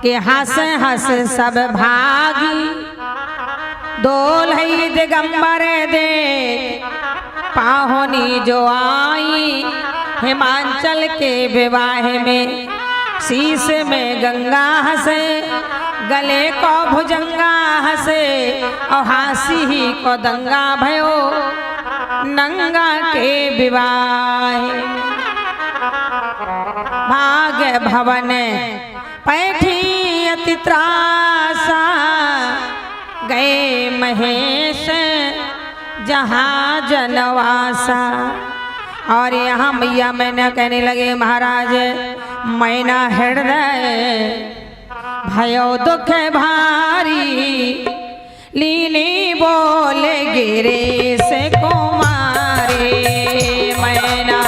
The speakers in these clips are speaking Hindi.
कि हंस हंस सब भागी, डोल है दिगंबर दे पाहुनी जो आई, हिमाचल के विवाह में शीश में गंगा हंसे, गले को भुजंगा हंसे, और हासी ही को दंगा भयो नंगा के विवाह। भाग्य भवन पैठी अति त्रासा, गए महेश जहाँ जनवासा। और यहाँ मैया मैना कहने लगे महाराज मैना हृदय भयो दुख भारी, लीली बोले गिरे से कुमारी। मैना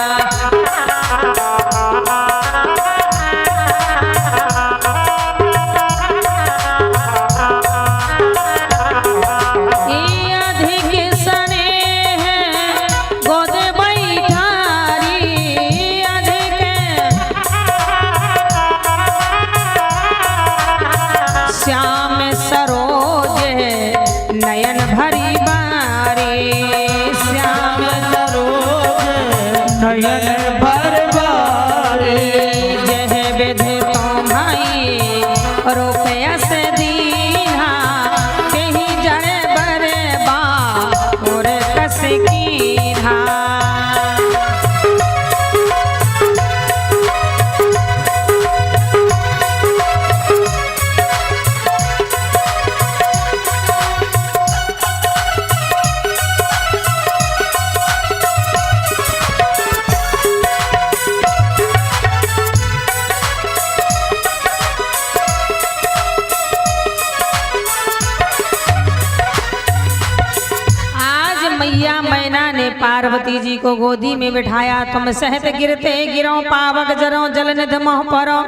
पार्वती जी को गोदी में बिठाया, तुम सहत गिरते गिरो पावक जरो जल निध मोह परो,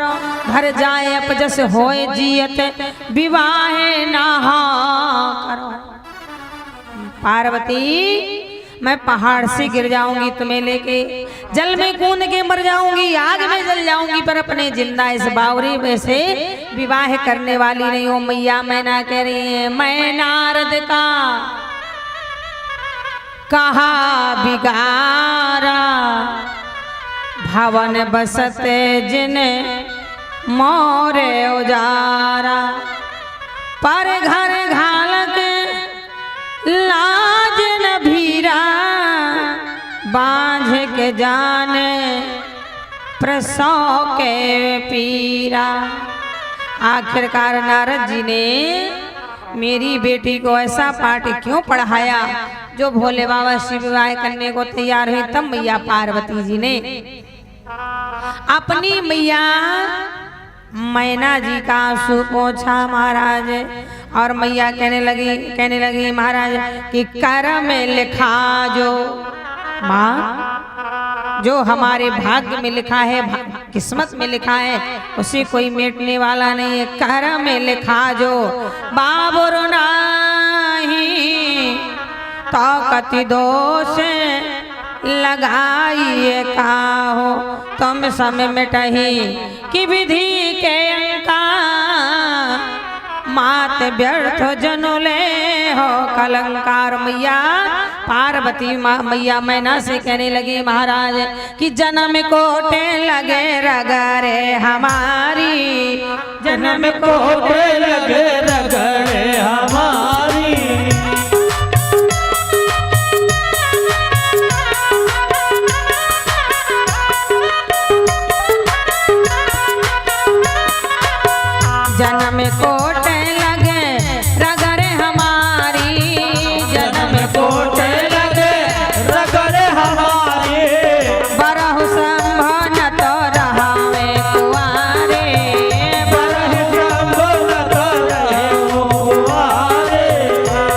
घर जाए अपजस होए जियत विवाह ना करो। पार्वती मैं पहाड़ से गिर जाऊंगी तुम्हें लेके, जल में कूद के मर जाऊंगी, आग में जल जाऊंगी, पर अपने जिंदा इस बावरी में से विवाह करने वाली नहीं हो। मैया मैना कह रही है मैं नारद का कहा बिगारा, भवन बसते जिन मोरे उजारा, पर घर घालक लाज न भीरा, बांझ के जाने प्रसव के पीरा। आखिरकार नारद जी ने मेरी बेटी को ऐसा पाठ क्यों पढ़ाया जो भोले बाबा शिव विवाह करने को तैयार हुई। तब मैया पार्वती जी ने अपनी मैया मैना जी का आंसू पोंछा महाराज, और मैया कहने लगी महाराज कि कर में लिखा जो माँ, जो हमारे भाग्य में लिखा है, किस्मत में लिखा है, उसे कोई मिटने वाला नहीं है। कर में लिखा जो बाबुर नाही, तो कति दोष लगाइए काहो, तुम समय मिटही कि विधि के अंका, मात व्यर्थ जनुले हो कलंकार। मैया पार्वती मैया मैना से कहने लगी महाराज कि जन्म कोटे लगे रगरे हमारी, जन्म कोटे लगे रगरे हमारी, जन्म कोटे लगे रगरे हमारी, जन्म कोटे लगे रगरे हमारी, बरहु संभो न तो रहावे कुआरे, बरहु संभो न तो रहे कुआरे,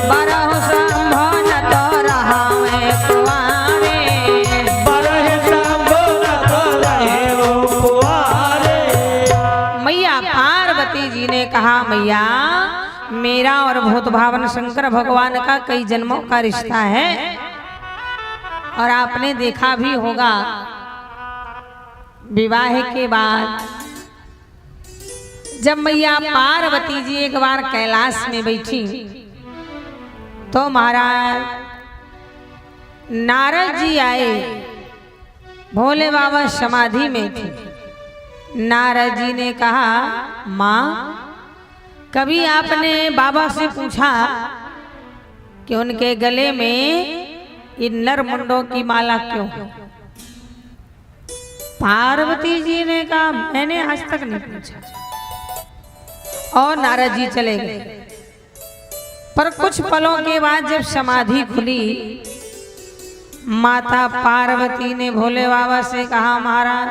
बरहु संभो न तो रहावे कुआरे, बरहु संभो न तो रहे कुआरे। मैया पार्वती जी ने कहा मैया मेरा और भूत भावन शंकर भगवान का कई जन्मों का रिश्ता है, और आपने देखा भी होगा विवाह के बाद जब मैया पार्वती जी एक बार कैलाश में बैठी तो महाराज नारद जी आए। भोले बाबा समाधि में थे। नारद जी ने कहा, माँ कभी आपने बाबा से पूछा कि उनके गले में इन नर मुंडों की माला क्यों? पार्वती जी ने कहा, मैंने आज तक नहीं पूछा। और नारद जी चले गए। पर कुछ पलों के बाद जब समाधि खुली, माता पार्वती ने भोले बाबा से कहा, महाराज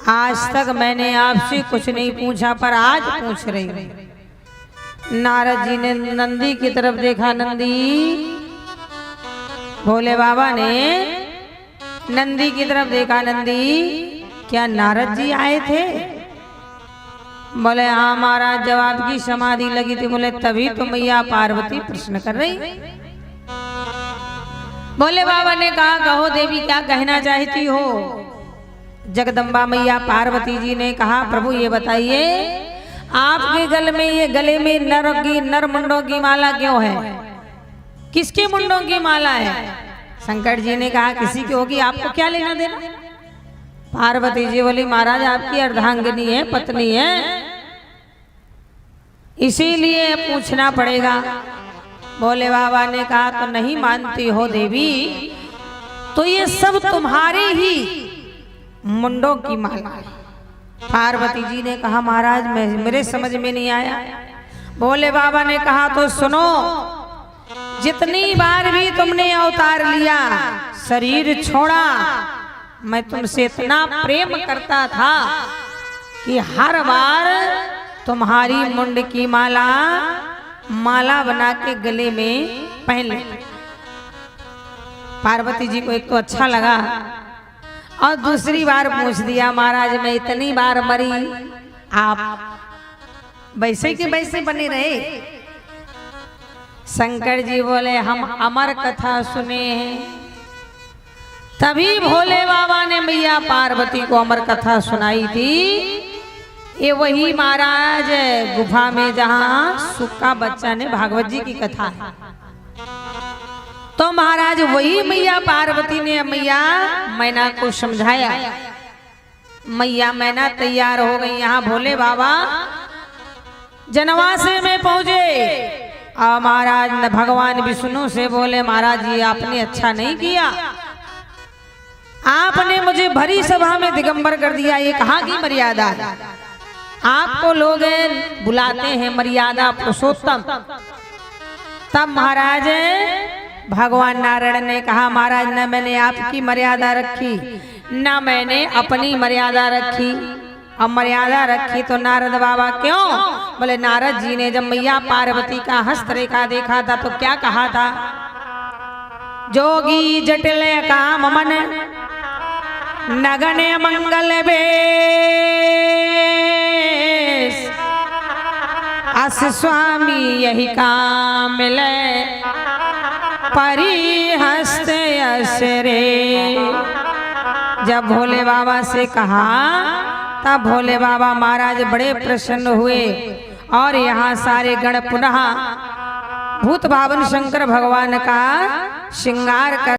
आज तक मैंने आपसे कुछ नहीं पूछा पर आज पूछ रही हूं। नारद जी ने नंदी की तरफ देखा। नंदी, भोले बाबा ने नंदी की तरफ देखा। नंदी, क्या नारद जी आए थे? बोले हाँ महाराज, जब आपकी समाधि लगी थी। बोले तभी तो मैया पार्वती प्रश्न कर रही। भोले बाबा ने कहा, कहो देवी क्या कहना चाहती हो? जगदम्बा मैया पार्वती जी ने कहा, प्रभु ये बताइए आपके गले में नर मुंडों की माला क्यों है? किसके मुंडों की माला है? शंकर जी ने कहा, किसी की होगी, आपको क्या लेना देना? पार्वती जी बोली, महाराज आपकी अर्धांगिनी है, पत्नी है, इसीलिए पूछना पड़ेगा। भोले बाबा ने कहा, तो नहीं मानती हो देवी तो ये सब तुम्हारी ही मुंडों की माला है। पार्वती जी ने कहा, महाराज मेरे समझ में नहीं आया। भोले बाबा ने कहा, तो सुनो, जितनी बार भी तुमने अवतार लिया, शरीर छोड़ा, मैं तुमसे इतना प्रेम करता था कि हर बार तुम्हारी मुंड की माला बना के गले में पहन ले। पार्वती जी को एक तो अच्छा लगा और दूसरी बार पूछ दिया, महाराज मैं इतनी बार मरी, आप वैसे के वैसे बने रहे? शंकर जी बोले, हम अमर कथा सुने हैं। तभी भोले बाबा ने मैया पार्वती को अमर कथा सुनाई थी। ये वही महाराज गुफा में जहाँ सुक्का बच्चा ने भागवत जी की कथा है। तो महाराज वही मैया पार्वती ने मैया मैना को समझाया। मैया मैना तैयार हो गई। यहाँ भोले बाबा जनवासे में पहुंचे और महाराज भगवान विष्णु से बोले, महाराज ये आपने अच्छा नहीं किया, आपने मुझे भरी सभा में दिगंबर कर दिया। ये कहाँ की मर्यादा है? आपको लोग बुलाते हैं मर्यादा पुरुषोत्तम। तब महाराज भगवान नारायण ने कहा, महाराज न मैंने आपकी मर्यादा रखी न मैंने अपनी मर्यादा रखी। अब मर्यादा रखी तो नारद बाबा क्यों? बोले नारद जी ने जब मैया पार्वती का हस्तरेखा देखा था तो क्या कहा था? जोगी जटिल काम मन नगने मंगल बेश, अस स्वामी यही काम मिले परिहस्त असरे। जब भोले बाबा से कहा तब भोले बाबा महाराज बड़े प्रसन्न हुए और यहाँ सारे गण पुनः भूत भावन शंकर भगवान का श्रृंगार कर